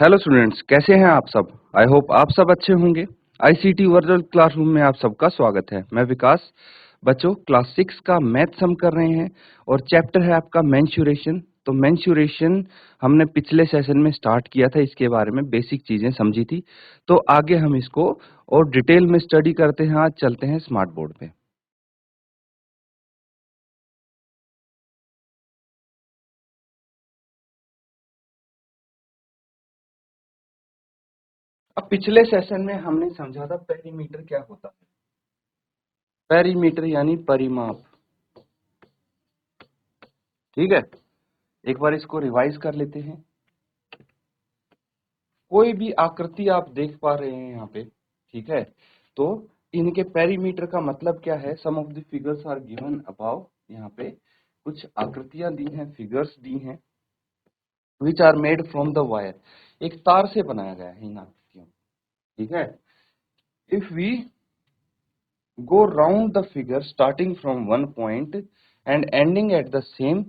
Hello students, कैसे हैं आप सब। आई होप आप सब अच्छे होंगे। आईसीटी वर्चुअल क्लासरूम में आप सबका स्वागत है। मैं विकास। बच्चों, क्लास 6 का मैथ्स हम कर रहे हैं और चैप्टर है आपका मेंसुरेशन। तो मेंसुरेशन हमने पिछले सेशन में स्टार्ट किया था, इसके बारे में बेसिक चीजें समझी थी। तो आगे हम इसको और डिटेल में स्टडी करते हैं। आज चलते हैं स्मार्ट बोर्ड पे। अब पिछले सेशन में हमने समझा था पेरीमीटर क्या होता है। पेरीमीटर यानी परिमाप। ठीक है, एक बार इसको रिवाइज कर लेते हैं। कोई भी आकृति आप देख पा रहे हैं यहाँ पे, ठीक है, तो इनके पेरीमीटर का मतलब क्या है। Sum of the figures are given above. यहाँ पे कुछ आकृतियां दी हैं, फिगर्स दी हैं, which are made from the wire. एक तार से बनाया गया है इन आकृतियों। ठीक है, if we go round the figure starting from one point and ending at the same,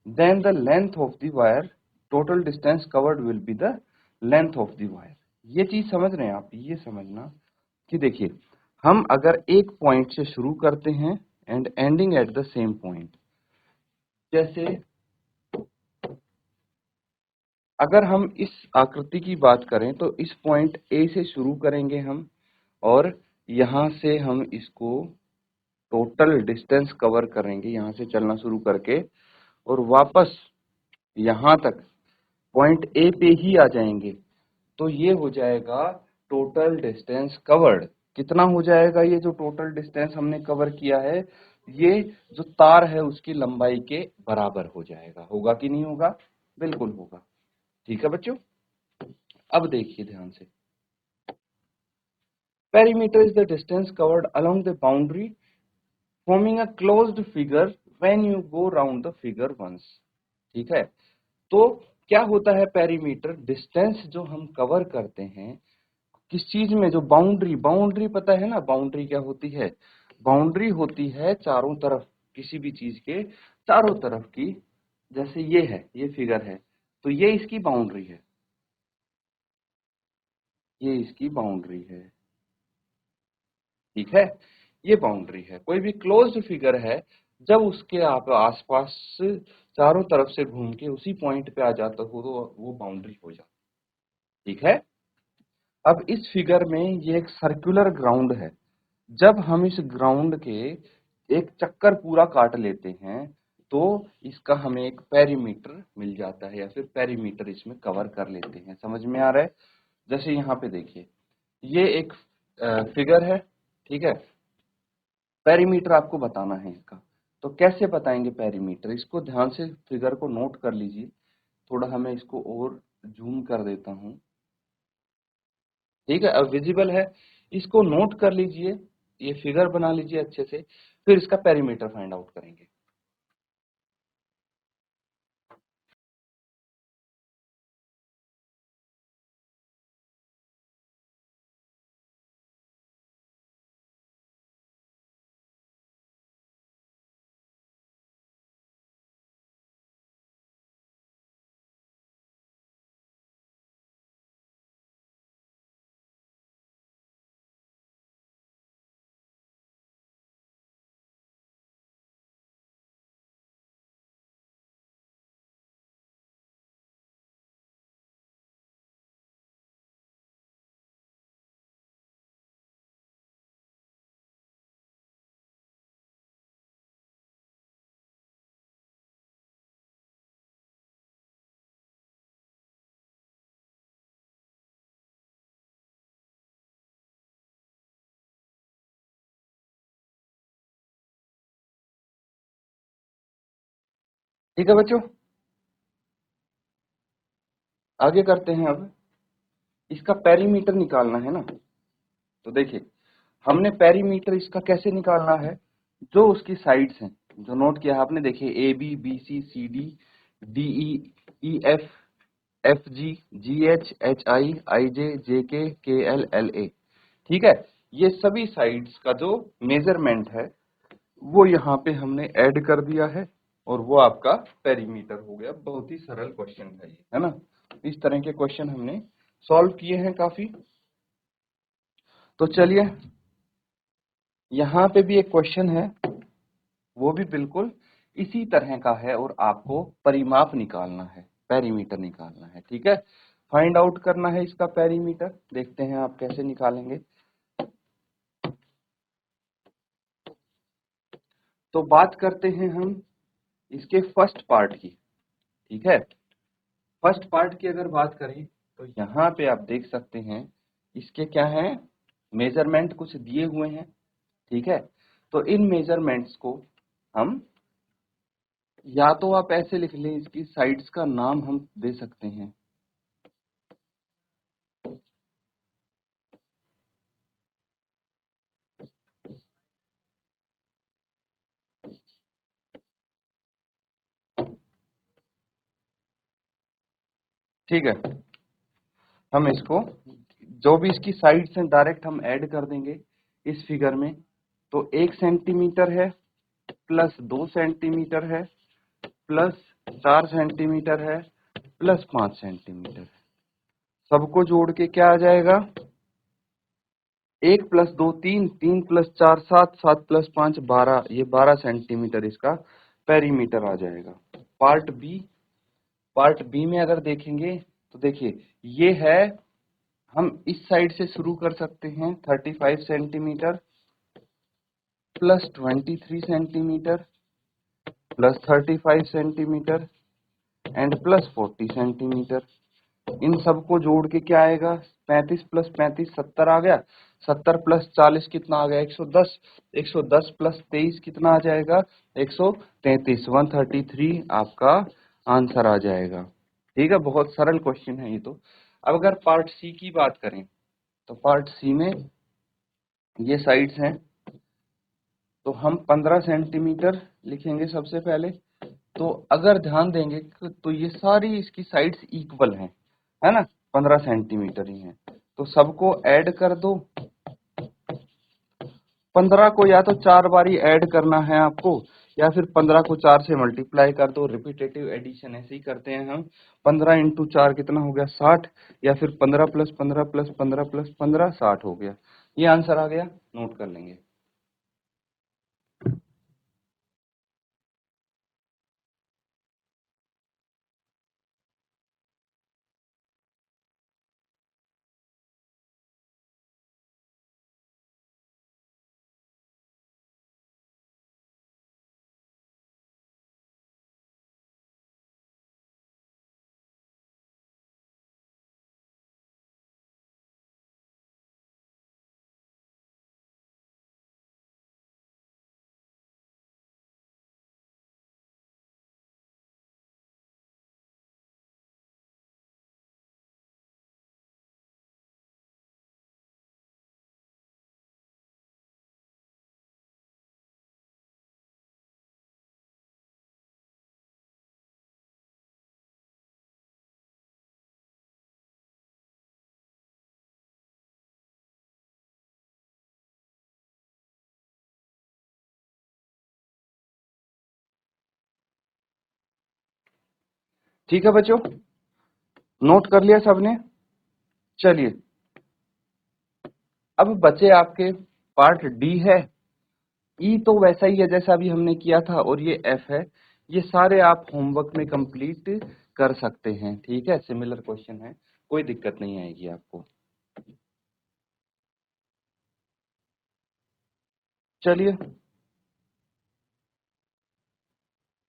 then the length of the wire, total distance covered will be the length of the wire। ये चीज समझ रहे हैं आप। ये समझना कि देखिए, हम अगर एक पॉइंट से शुरू करते हैं and ending at the same point, जैसे अगर हम इस आकृति की बात करें तो इस पॉइंट ए से शुरू करेंगे हम, और यहां से हम इसको टोटल डिस्टेंस कवर करेंगे, यहां से चलना शुरू करके और वापस यहां तक पॉइंट ए पे ही आ जाएंगे। तो ये हो जाएगा टोटल डिस्टेंस कवर्ड। कितना हो जाएगा ये जो टोटल डिस्टेंस हमने कवर किया है, ये जो तार है उसकी लंबाई के बराबर हो जाएगा। होगा कि नहीं होगा? बिल्कुल होगा। ठीक है बच्चों, अब देखिए ध्यान से। Perimeter is the distance covered along the boundary forming a closed figure when you go round the figure once. ठीक है, तो क्या होता है पेरीमीटर? डिस्टेंस जो हम कवर करते हैं किस चीज में, जो बाउंड्री। बाउंड्री पता है ना, बाउंड्री क्या होती है? बाउंड्री होती है चारों तरफ, किसी भी चीज के चारों तरफ की। जैसे ये है, ये फिगर है, तो ये इसकी बाउंड्री है, ये इसकी बाउंड्री है। ठीक है, ये बाउंड्री है। कोई भी क्लोज्ड फिगर है, जब उसके आप आसपास चारों तरफ से घूम के उसी पॉइंट पे आ जाता हो तो वो बाउंड्री हो जाती है। ठीक है, अब इस फिगर में ये एक सर्कुलर ग्राउंड है। जब हम इस ग्राउंड के एक चक्कर पूरा काट लेते हैं तो इसका हमें एक पेरीमीटर मिल जाता है, या फिर पेरीमीटर इसमें कवर कर लेते हैं। समझ में आ रहा है? जैसे यहाँ पे देखिए, ये एक फिगर है। ठीक है, पेरीमीटर आपको बताना है इसका, तो कैसे बताएंगे पेरीमीटर? इसको ध्यान से फिगर को नोट कर लीजिए। थोड़ा हमें इसको और जूम कर देता हूँ। ठीक है, अब विजिबल है, इसको नोट कर लीजिए, ये फिगर बना लीजिए अच्छे से, फिर इसका पेरीमीटर फाइंड आउट करेंगे। ठीक है बच्चों, आगे करते हैं। अब इसका पेरीमीटर निकालना है ना, तो देखिए, हमने पेरीमीटर इसका कैसे निकालना है। जो उसकी साइड्स हैं, जो नोट किया आपने, देखिए A B, B C, C D, D E, E F, F G, G H, H I, I J, J K L, L A. ठीक है, ये सभी साइड्स का जो मेजरमेंट है वो यहाँ पे हमने ऐड कर दिया है, और वो आपका पेरीमीटर हो गया। बहुत ही सरल क्वेश्चन है ये, है ना। इस तरह के क्वेश्चन हमने सॉल्व किए हैं काफी। तो चलिए यहाँ पे भी एक क्वेश्चन है, वो भी बिल्कुल इसी तरह का है और आपको परिमाप निकालना है, पेरीमीटर निकालना है। ठीक है, फाइंड आउट करना है इसका पेरीमीटर। देखते हैं आप कैसे निकालेंगे। तो बात करते हैं हम इसके फर्स्ट पार्ट की। ठीक है, फर्स्ट पार्ट की अगर बात करें तो यहाँ पे आप देख सकते हैं इसके क्या है, मेजरमेंट कुछ दिए हुए हैं। ठीक है, तो इन मेजरमेंट्स को हम या तो आप ऐसे लिख लें, इसकी साइड्स का नाम हम दे सकते हैं। ठीक है, हम इसको जो भी इसकी साइड्स हैं डायरेक्ट हम ऐड कर देंगे इस फिगर में। तो 1 सेंटीमीटर है, प्लस 2 सेंटीमीटर है, प्लस 4 सेंटीमीटर है, प्लस 5 सेंटीमीटर है। सबको जोड़ के क्या आ जाएगा, 1 प्लस 2 3, 3 प्लस 4 7, 7 प्लस 5 12, ये 12 सेंटीमीटर इसका पेरीमीटर आ जाएगा। पार्ट बी में अगर देखेंगे तो देखिए ये है, हम इस साइड से शुरू कर सकते हैं 35 centimetre, plus 23 centimetre, plus 35 centimetre and plus 40 centimetre. इन सबको जोड़ के क्या आएगा, 35 प्लस 35 70 आ गया, 70 प्लस 40 कितना आ गया, 110, 110 प्लस 23 कितना आ जाएगा, 133, 133 आपका आंसर आ जाएगा। ठीक है, बहुत सरल क्वेश्चन है ये तो। अब अगर पार्ट सी की बात करें तो पार्ट सी में ये साइड्स हैं, तो हम 15 सेंटीमीटर लिखेंगे सबसे पहले। तो अगर ध्यान देंगे तो ये सारी इसकी साइड्स इक्वल हैं, है ना, 15 सेंटीमीटर ही हैं। तो सबको ऐड कर दो, 15 को या तो 4 बारी ऐड करना है आपको, या फिर 15 को 4 से मल्टीप्लाई कर दो। रिपीटेटिव एडिशन ऐसे ही करते हैं हम। 15 इंटू 4 कितना हो गया, 60, या फिर 15 प्लस 15 प्लस 15 प्लस 15 60 हो गया। ये आंसर आ गया, नोट कर लेंगे। ठीक है बच्चों, नोट कर लिया सबने। चलिए अब बचे आपके पार्ट डी है। ई तो वैसा ही है जैसा अभी हमने किया था, और ये एफ है। ये सारे आप होमवर्क में कंप्लीट कर सकते हैं। ठीक है, सिमिलर क्वेश्चन है, कोई दिक्कत नहीं आएगी आपको। चलिए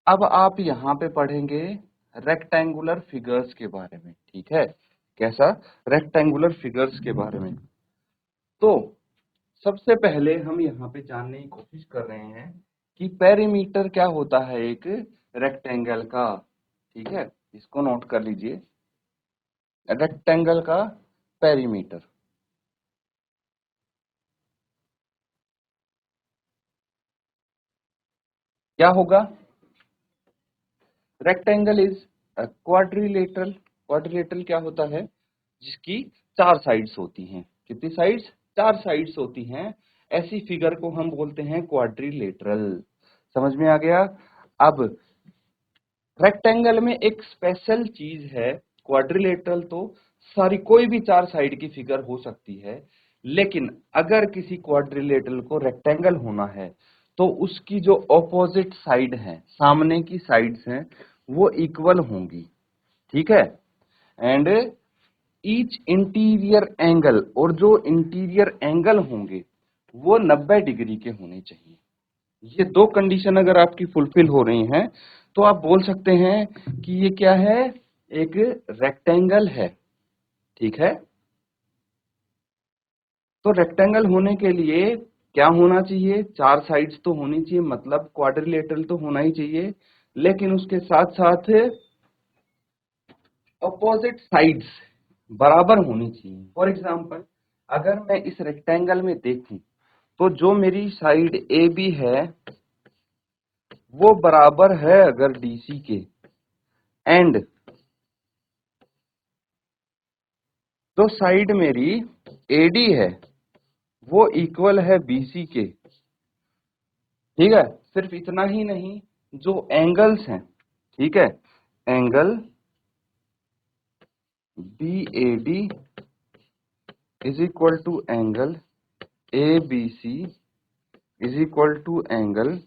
अब आप यहाँ पे पढ़ेंगे रेक्टेंगुलर फिगर्स के बारे में। ठीक है, कैसा, रेक्टेंगुलर फिगर्स के बारे में। तो सबसे पहले हम यहाँ पे जानने की कोशिश कर रहे हैं कि पेरीमीटर क्या होता है एक रेक्टेंगल का। ठीक है, इसको नोट कर लीजिए, रेक्टेंगल का पेरीमीटर क्या होगा। Rectangle is quadrilateral. क्वाड्रिलेटरल क्या होता है, जिसकी 4 साइड्स होती हैं। कितनी साइड्स, 4 साइड्स होती हैं। ऐसी फिगर को हम बोलते हैं क्वाड्रिलेटरल। समझ में आ गया। अब रेक्टेंगल में एक स्पेशल चीज है, क्वाड्रिलेटरल तो सारी कोई भी 4 साइड की फिगर हो सकती है, लेकिन अगर किसी क्वाड्रिलेटरल को रेक्टेंगल होना है तो उसकी जो ऑपोजिट साइड है, सामने की साइड्स हैं, वो इक्वल होंगी, ठीक है। एंड ईच इंटीरियर एंगल, और जो इंटीरियर एंगल होंगे वो 90 डिग्री के होने चाहिए। ये दो कंडीशन अगर आपकी फुलफिल हो रही हैं तो आप बोल सकते हैं कि ये क्या है, एक रेक्टेंगल है, ठीक है। तो रेक्टेंगल होने के लिए क्या होना चाहिए, 4 साइड्स तो होनी चाहिए, मतलब क्वाड्रिलेटरल तो होना ही चाहिए, लेकिन उसके साथ साथ अपोजिट साइड्स बराबर होनी चाहिए। फॉर एग्जांपल, अगर मैं इस रेक्टेंगल में देखूं तो जो मेरी साइड ए बी है वो बराबर है अगर डीसी के, एंड जो साइड मेरी एडी है वो इक्वल है बीसी के, ठीक है। सिर्फ इतना ही नहीं, जो एंगल्स हैं, ठीक है, angle B A D is equal to angle A B C is equal to angle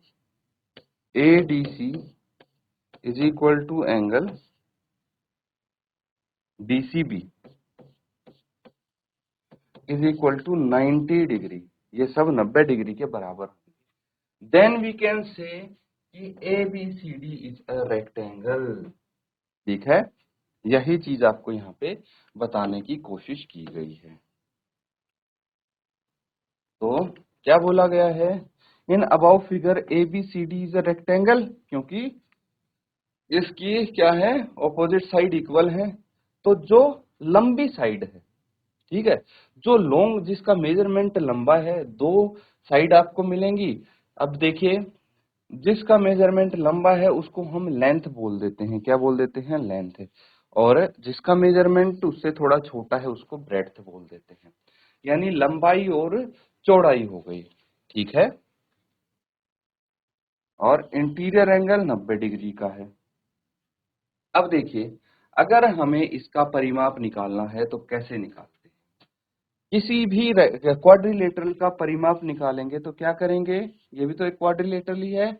A D C is equal to angle D C B is equal to 90 degree. ये सब 90 डिग्री के बराबर। Then we can say कि A B C D is a rectangle, ठीक है। यही चीज आपको यहाँ पे बताने की कोशिश की गई है। तो क्या बोला गया है, in above figure A B C D is a rectangle, क्योंकि इसकी क्या है, ऑपोजिट साइड इक्वल है। तो जो लंबी साइड है, ठीक है, जो लॉन्ग, जिसका मेजरमेंट लंबा है, दो साइड आपको मिलेंगी। अब देखिए, जिसका मेजरमेंट लंबा है उसको हम लेंथ बोल देते हैं, क्या बोल देते हैं, लेंथ। और जिसका मेजरमेंट उससे थोड़ा छोटा है उसको ब्रेड्थ बोल देते हैं, यानी लंबाई और चौड़ाई हो गई, ठीक है। और इंटीरियर एंगल 90 डिग्री का है। अब देखिए, अगर हमें इसका परिमाप निकालना है तो कैसे निकालते हैं। किसी भी क्वाड्रिलेटरल का परिमाप निकालेंगे तो क्या करेंगे, ये भी तो एक क्वाड्रिलेटरल ही है,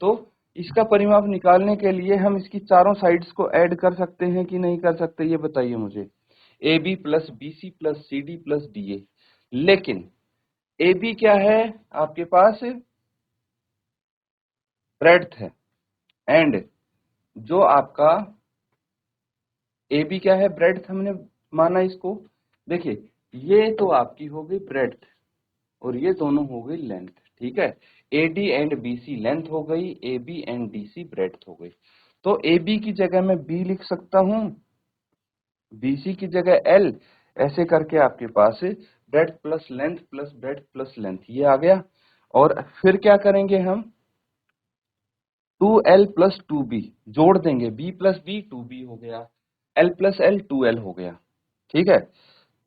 तो इसका परिमाप निकालने के लिए हम इसकी चारों साइड्स को ऐड कर सकते हैं कि नहीं कर सकते, ये बताइए मुझे। A B plus B C plus C D plus D A, लेकिन ए बी क्या है आपके पास, ब्रेड्थ है, एंड जो आपका ए बी क्या है, ब्रेड्थ हमने माना इसको। देखिए, ये तो आपकी हो गई ब्रेड्थ और ये दोनों हो गई लेंथ, ठीक है। A D and B C length हो गई, A B and D C breadth हो गई। तो ए बी की जगह मैं बी लिख सकता हूं, बी सी की जगह एल, ऐसे करके आपके पास breadth plus length plus breadth plus length ये आ गया। और फिर क्या करेंगे हम, 2L प्लस 2B जोड़ देंगे, B प्लस बी 2B हो गया, L प्लस L 2L हो गया, ठीक है।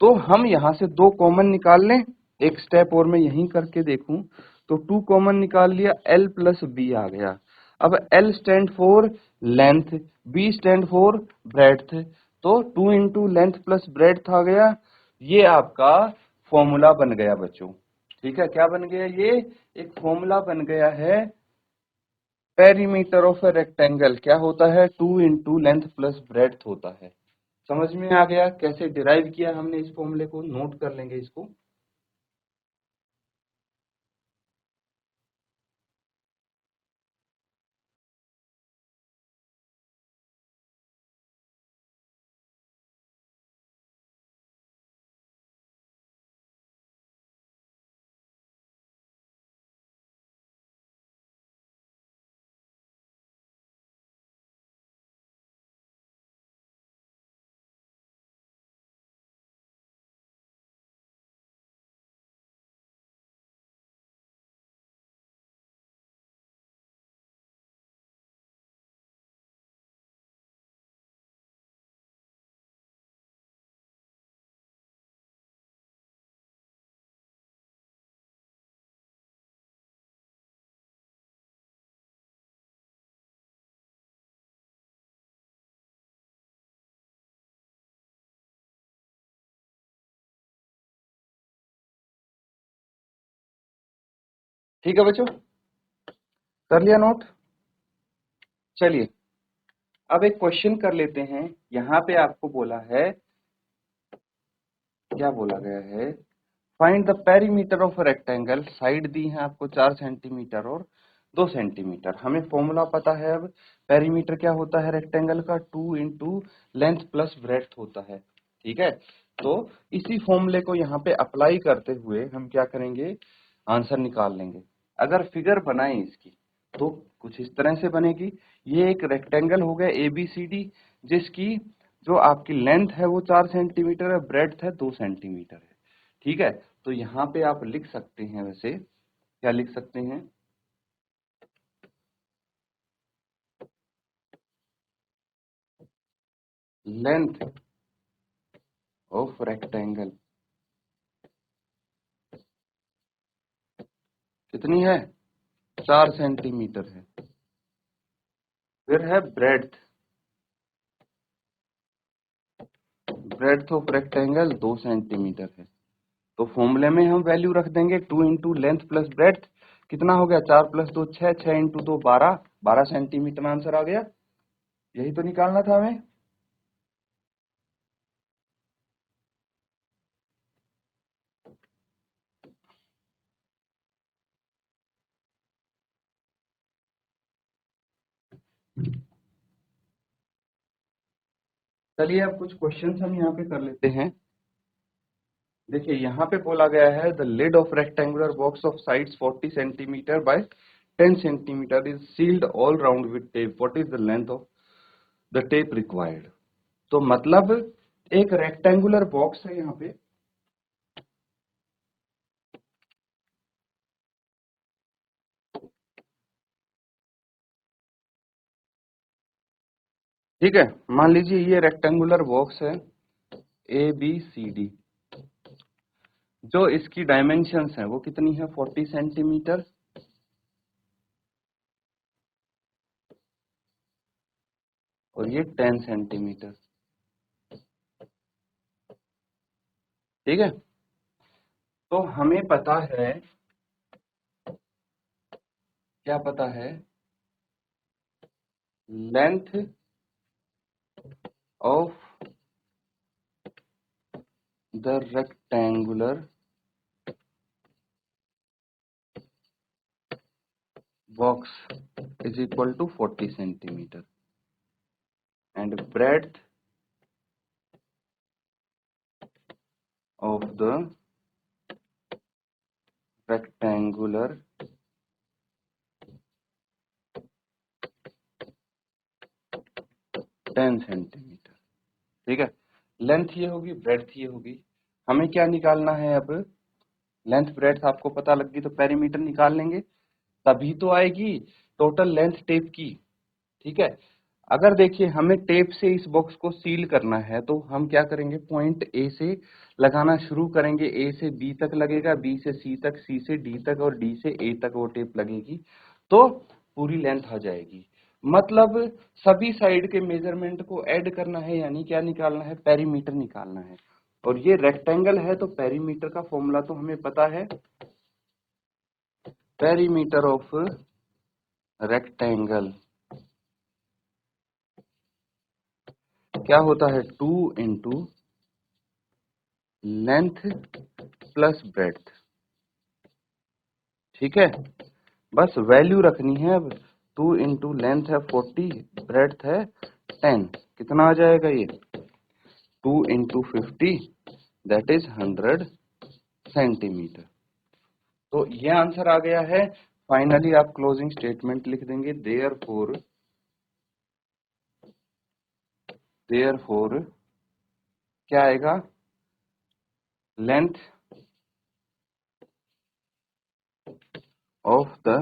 तो हम यहां से दो कॉमन निकाल लें, एक स्टेप और मैं यहीं करके देखूं, तो 2 कॉमन निकाल लिया, L प्लस बी आ गया। अब L stand for length, B stand for breadth, तो 2 इंटू लेंथ प्लस ब्रेड्थ आ गया। ये आपका फॉर्मूला बन गया बच्चों, ठीक है। क्या बन गया, ये एक फॉर्मूला बन गया है। पेरीमीटर ऑफ ए रेक्टेंगल क्या होता है, 2 इंटू लेंथ प्लस ब्रेड्थ होता है। समझ में आ गया कैसे डिराइव किया हमने इस फॉर्मूले को, नोट कर लेंगे इसको। ठीक है बच्चों, कर लिया नोट। चलिए अब एक क्वेश्चन कर लेते हैं। यहाँ पे आपको बोला है, क्या बोला गया है, find the perimeter of rectangle. Side दी है आपको 4 सेंटीमीटर और 2 सेंटीमीटर। हमें फॉर्मूला पता है। अब पेरीमीटर क्या होता है रेक्टेंगल का, 2 इंटू लेंथ प्लस ब्रेड्थ होता है। ठीक है, तो इसी फॉर्मूले को यहाँ पे अप्लाई करते हुए हम क्या करेंगे, आंसर निकाल लेंगे। अगर फिगर बनाए इसकी तो कुछ इस तरह से बनेगी। ये एक रेक्टेंगल हो गया ABCD, जिसकी जो आपकी लेंथ है वो 4 सेंटीमीटर है, ब्रेड्थ है 2 सेंटीमीटर है। ठीक है, तो यहाँ पे आप लिख सकते हैं, वैसे क्या लिख सकते हैं, लेंथ ऑफ रेक्टेंगल कितनी है, 4 सेंटीमीटर है। फिर है breadth, breadth of rectangle 2 centimetre है। तो फॉर्मूले में हम वैल्यू रख देंगे 2 इंटू लेंथ प्लस ब्रेड्थ। कितना हो गया, 4 प्लस 2 6, 6 इंटू 2 12, 12 सेंटीमीटर आंसर आ गया। यही तो निकालना था हमें। चलिए अब कुछ क्वेश्चंस हम यहाँ पे कर लेते हैं। देखिए यहाँ पे बोला गया है, the lid of rectangular box of sides 40 centimetre by 10 centimetre is sealed all round with tape. What is the length of the tape required. तो मतलब एक रेक्टेंगुलर बॉक्स है यहाँ पे, ठीक है। मान लीजिए ये रेक्टेंगुलर बॉक्स है ABCD। जो इसकी डायमेंशंस है वो कितनी है, 40 सेंटीमीटर और ये 10 सेंटीमीटर। ठीक है, तो हमें पता है, क्या पता है, length of the rectangular box is equal to 40 centimeter and breadth of the rectangular ten centimetre. ठीक है, लेंथ ये होगी, ब्रेड्थ ये होगी। हमें क्या निकालना है अब, लेंथ ब्रेड्थ आपको पता लग गई तो पेरीमीटर निकाल लेंगे, तभी तो आएगी टोटल लेंथ टेप की। ठीक है, अगर देखिए हमें टेप से इस बॉक्स को सील करना है तो हम क्या करेंगे, पॉइंट ए से लगाना शुरू करेंगे। ए से बी तक लगेगा, बी से सी तक, सी से डी तक और डी से ए तक वो टेप लगेगी, तो पूरी लेंथ आ जाएगी। मतलब सभी साइड के मेजरमेंट को ऐड करना है, यानी क्या निकालना है, पेरीमीटर निकालना है। और ये रेक्टेंगल है तो पेरीमीटर का फॉर्मूला तो हमें पता है, पेरीमीटर ऑफ रेक्टेंगल क्या होता है, 2 इंटू लेंथ प्लस ब्रेड्थ। ठीक है, बस वैल्यू रखनी है अब। 2 इंटू लेंथ है 40, ब्रेड्थ है 10, कितना आ जाएगा ये, 2 इंटू 50, दैट इज 100 सेंटीमीटर। तो ये आंसर आ गया है। फाइनली आप क्लोजिंग स्टेटमेंट लिख देंगे, देयरफॉर क्या आएगा, length of the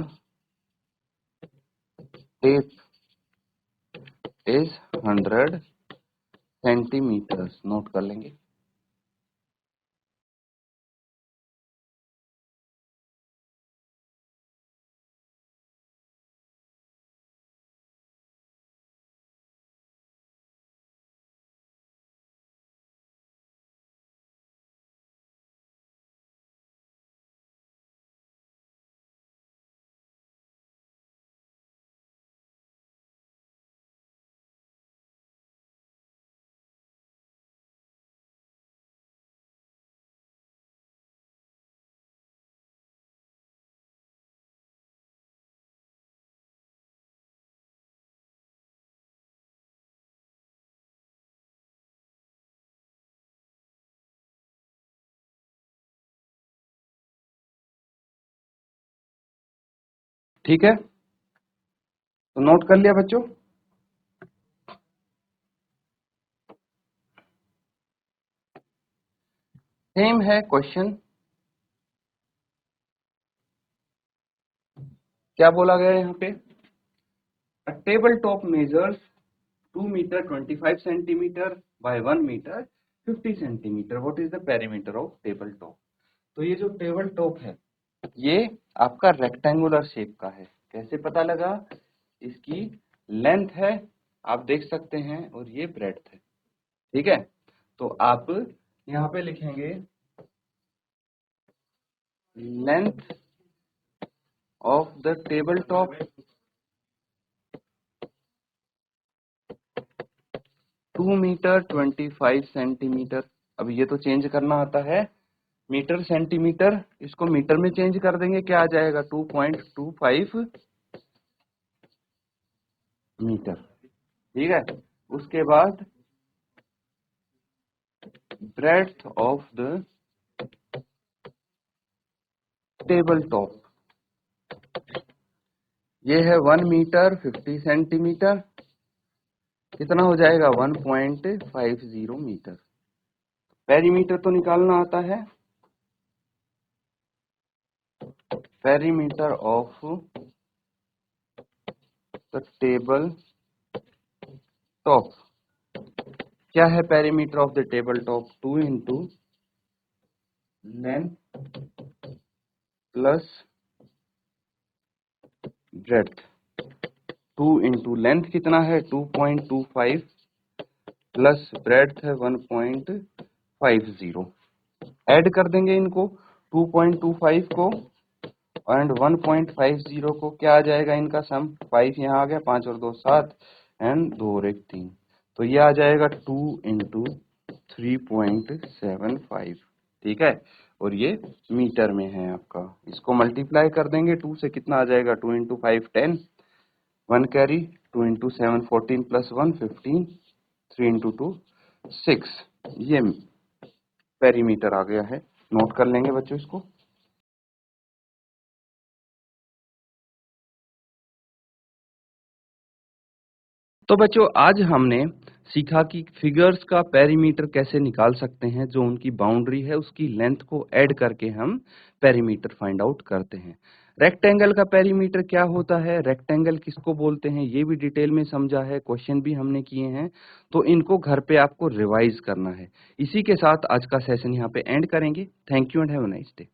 tape is 100 centimetres. Note कर लेंगे। ठीक है, तो नोट कर लिया बच्चों। सेम है क्वेश्चन, क्या बोला गया है यहाँ पे, a table top measures 2 metre 25 centimetre by 1 metre 50 centimetre, what is the perimeter of table top. तो ये जो टेबल टॉप है ये आपका रेक्टेंगुलर शेप का है, कैसे पता लगा, इसकी लेंथ है आप देख सकते हैं और ये ब्रेड्थ है, ठीक है। तो आप यहाँ पे लिखेंगे length of the table top 2 metre 25 centimetre. अब ये तो चेंज करना आता है मीटर सेंटीमीटर, इसको मीटर में चेंज कर देंगे, क्या आ जाएगा 2.25 मीटर, ठीक है। उसके बाद breadth of the table top, ये है 1 मीटर 50 सेंटीमीटर, कितना हो जाएगा 1.50 मीटर। पेरीमीटर तो निकालना आता है, perimeter of the table top, क्या है perimeter of the table top, 2 into length plus breadth, 2 into length कितना है 2.25 प्लस ब्रेड्थ है 1.50, ऐड कर देंगे इनको 2.25 को एंड 1.50 को, क्या आ जाएगा इनका सम, 5 यहाँ आ गया, 5 और 2 7 एंड 2 और 1 3, तो ये आ जाएगा 2 इंटू 3.75, ठीक है। और ये मीटर में है आपका, इसको मल्टीप्लाई कर देंगे 2 से, कितना आ जाएगा 2 into 5 10, 1 carry, 2 into 7 14 plus 1 15, 3 into 2 6, ये पेरीमीटर आ गया है, नोट कर लेंगे बच्चों इसको। तो बच्चों आज हमने सीखा कि फिगर्स का पेरीमीटर कैसे निकाल सकते हैं, जो उनकी बाउंड्री है उसकी लेंथ को ऐड करके हम पेरीमीटर फाइंड आउट करते हैं। रेक्टेंगल का पेरीमीटर क्या होता है, रेक्टेंगल किसको बोलते हैं, ये भी डिटेल में समझा है, क्वेश्चन भी हमने किए हैं, तो इनको घर पे आपको रिवाइज करना है। इसी के साथ आज का सेशन यहाँ पे एंड करेंगे। Thank you and have a nice day.